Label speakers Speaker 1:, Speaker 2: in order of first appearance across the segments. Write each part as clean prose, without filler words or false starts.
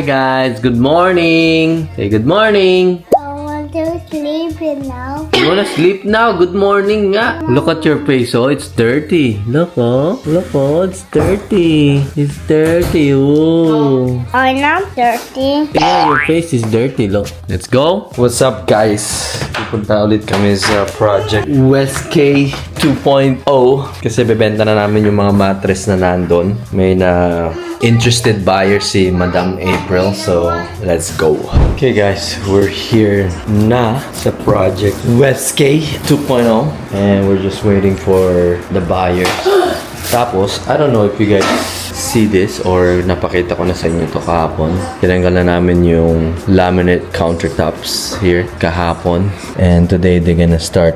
Speaker 1: guys, good morning. Say good morning.
Speaker 2: I want to sleep now.
Speaker 1: You wanna sleep now? Good morning nga. Look at your face, oh, it's dirty. Look, oh, it's dirty. It's dirty, oh.
Speaker 2: I'm not dirty.
Speaker 1: Yeah, your face is dirty, look. Let's go. What's up, guys? Pupunta ulit kami sa project West K 2.0 kasi bebenta na namin yung mga mattress na nandun. May na interested buyer si Madam April, so let's go. Okay guys, we're here na sa project West K 2.0 and we're just waiting for the buyers. Tapos, I don't know if you guys see this or napakita ko na sa inyo to kahapon. Tinanggal na namin yung laminate countertops here kahapon. And today they're gonna start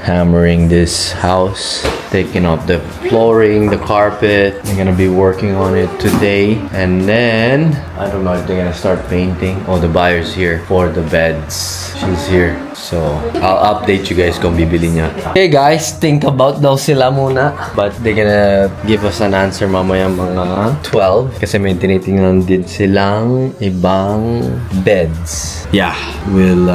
Speaker 1: hammering this house, taking off the flooring, the carpet. They're gonna be working on it today. And then, I don't know if they're gonna start painting. Oh, the buyer's here for the beds. She's here. So, I'll update you guys kung bibili niya. Hey guys, think about daw sila muna. But they're gonna give us an answer mamaya mga 12. Kasi may tinitingnan din silang ibang beds. Yeah, we'll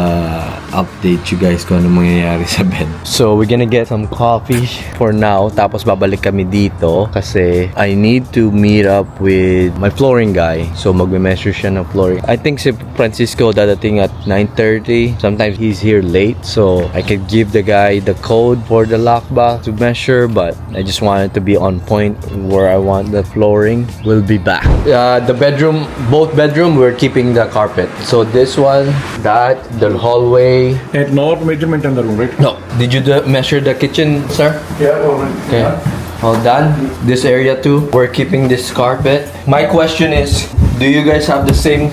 Speaker 1: update you guys kung ano mangyayari sa bed. So, we're gonna get some coffee for now. Tapos babalik kami dito kasi I need to meet up with my flooring guy. So, magme-measure siya ng flooring. I think si Francisco dadating at 9:30. Sometimes he's here late, so I could give the guy the code for the lockbox to measure, but I just want it to be on point where I want the flooring. We'll be back. The bedroom, both bedroom, we're keeping the carpet. So this one, that, the hallway.
Speaker 3: And no measurement in the room, right?
Speaker 1: No. Did you measure the kitchen, sir?
Speaker 3: Yeah, already.
Speaker 1: Okay. All done. This area too. We're keeping this carpet. My question is, do you guys have the same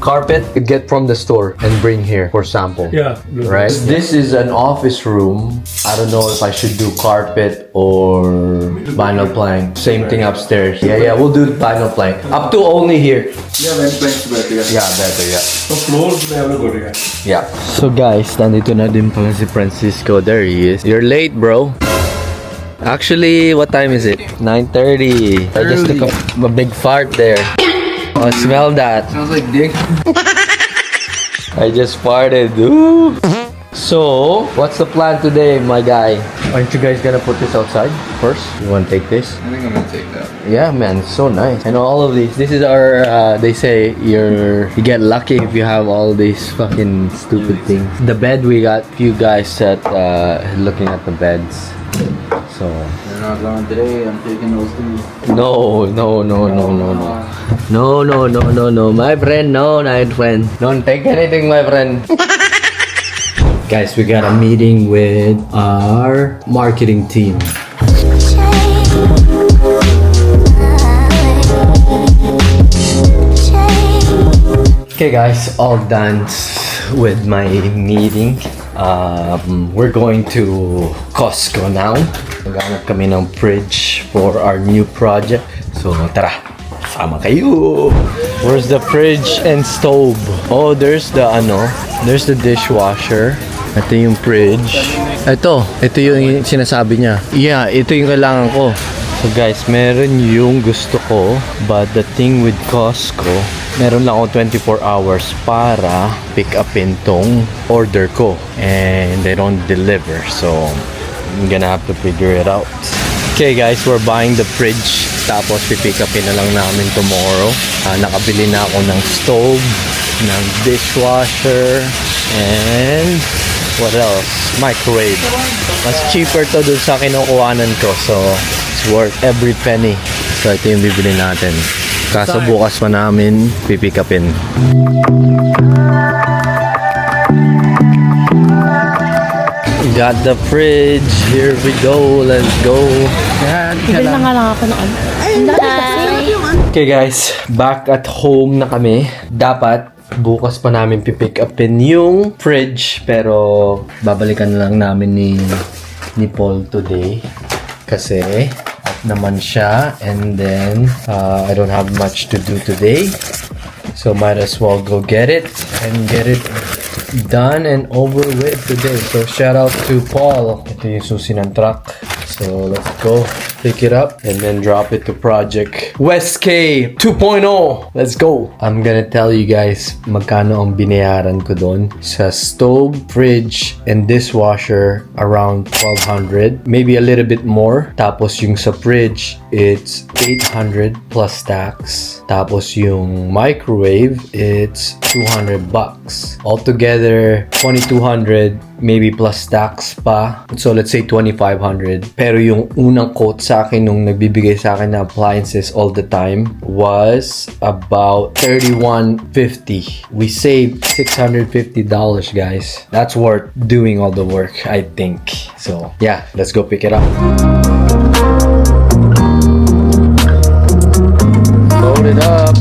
Speaker 1: carpet? Get from the store and bring here for sample.
Speaker 3: Yeah.
Speaker 1: Right. This is an office room. I don't know if I should do carpet or vinyl plank. Same thing upstairs. Yeah. We'll do vinyl plank. Up to only here.
Speaker 3: Yeah, when planks better.
Speaker 1: Yeah, better. Yeah.
Speaker 3: So floors they have a good.
Speaker 1: Yeah. So guys, nandito na din pala si Francisco. There he is. You're late, bro. Actually, what time is it? 9:30. I just took a big fart there. Oh, smell that.
Speaker 3: Sounds like dick.
Speaker 1: I just farted. Ooh. So, what's the plan today, my guy? Aren't you guys gonna put this outside first? You wanna take this?
Speaker 3: I think I'm gonna take that.
Speaker 1: Yeah, man, it's so nice. I know all of these. This is our, they say you get lucky if you have all these fucking stupid things. The bed, we got few guys that, looking at the beds. So.
Speaker 3: You're not going today, I'm taking those two.
Speaker 1: No, my friend, no, my friend. Don't take anything, my friend. Guys, we got a meeting with our marketing team. Okay guys, all done with my meeting. We're going to Costco now. Maghanap kami ng fridge for our new project. So tara, sama kayo. Where's the fridge and stove? Oh, there's the dishwasher. Ito yung fridge. Ito yung sinasabi niya. Yeah, ito yung kailangan ko. So guys, meron yung gusto ko, but the thing with Costco, meron lang ako 24 hours para pick upin tong order ko, and they don't deliver, so I'm gonna have to figure it out. Okay guys, we're buying the fridge, tapos pipick upin na lang namin tomorrow. Nakabili na ako ng stove, ng dishwasher, and what else? Microwave. Mas cheaper to dun sa kinukuhanan ko, so it's worth every penny. So ito yung bibili natin. Kaso bukas pa namin pipick upin. Got the fridge. Here we go. Let's go.
Speaker 4: Bibili na nga lang ako ng ano.
Speaker 1: Okay guys, back at home na kami. Dapat bukas pa namin pipick upin yung fridge, pero babalikan lang namin ni Paul today kasi off naman siya, and then I don't have much to do today, so might as well go get it and get it done and over with today. So shout out to Paul. Ito yung susi ng truck, so let's go. pick it up, and then drop it to project West K 2.0. Let's go! I'm gonna tell you guys magkano ang binayaran ko doon. Sa stove, fridge, and dishwasher, around 1,200. Maybe a little bit more. Tapos yung sa fridge, it's 800 plus tax. Tapos yung microwave, it's $200. Altogether, 2,200, maybe plus tax pa. So let's say 2,500. Pero yung unang quote sa akin nung nagbibigay sa akin na appliances all the time was about $3,150. We saved $650, guys. That's worth doing all the work, I think. So yeah, let's go pick it up. Load it up.